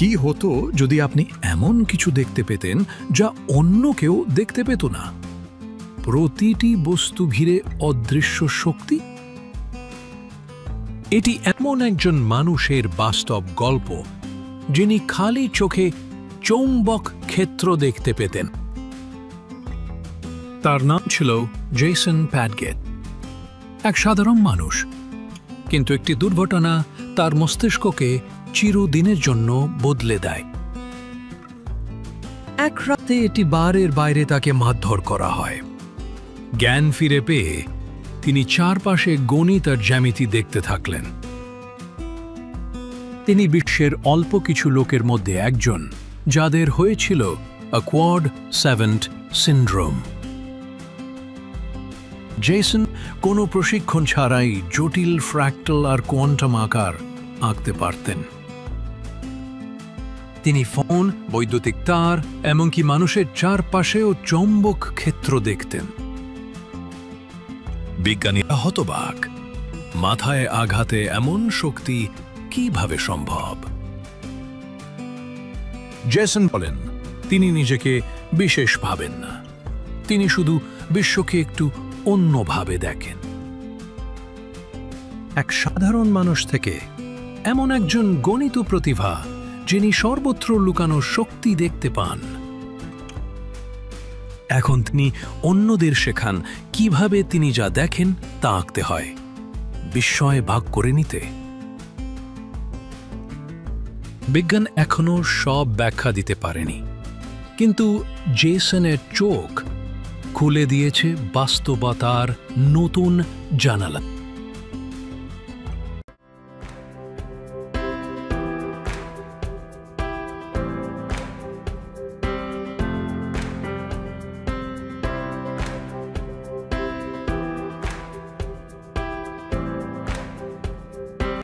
কি হতো যদি আপনি এমন কিছু দেখতে পেতেন যা অন্য কেউ দেখতে পেত না? প্রতিটি বস্তু ঘিরে অদৃশ্য শক্তি। এটি এমন একজন মানুষের বাস্তব গল্প, যিনি খালি চোখে চৌম্বক ক্ষেত্র দেখতে পেতেন। তার নাম ছিল জেসন প্যাডগেট। এক সাধারণ মানুষ, কিন্তু একটি দুর্ঘটনা তার মস্তিষ্ককে চিরদিনের জন্য বদলে দেয়। এক রাতে এটি বারের বাইরে তাকে মারধর করা হয়। জ্ঞান ফিরে পেয়ে তিনি চারপাশে গণিত আর জ্যামিতি দেখতে থাকলেন। তিনি বিশ্বের অল্প কিছু লোকের মধ্যে একজন যাদের হয়েছিল অ্যাকোয়ার্ড সেভেন্থ সিন্ড্রোম। জেসন কোনো প্রশিক্ষণ ছাড়াই জটিল ফ্র্যাক্টাল আর কোয়ান্টাম আকার আঁকতে পারতেন। তিনি ফোন, বৈদ্যুতিক তার, এমনকি মানুষের চারপাশেও চৌম্বক ক্ষেত্র দেখতেন। বিজ্ঞানীরা হতবাক, মাথায় আঘাতে এমন শক্তি কিভাবে সম্ভব? জেসন বলেন, তিনি নিজেকে বিশেষ ভাবেন না, তিনি শুধু বিশ্বকে একটু অন্যভাবে দেখেন। এক সাধারণ মানুষ থেকে এমন একজন গণিত প্রতিভা, যিনি সর্বত্র লুকানো শক্তি দেখতে পান। এখন তিনি অন্যদের শেখান কিভাবে তিনি যা দেখেন তা আঁকতে হয়, বিস্ময়ে ভাগ করে নিতে। বিজ্ঞান এখনো সব ব্যাখ্যা দিতে পারেনি, কিন্তু জেসনের চোখ খুলে দিয়েছে বাস্তবতার নতুন জানালা।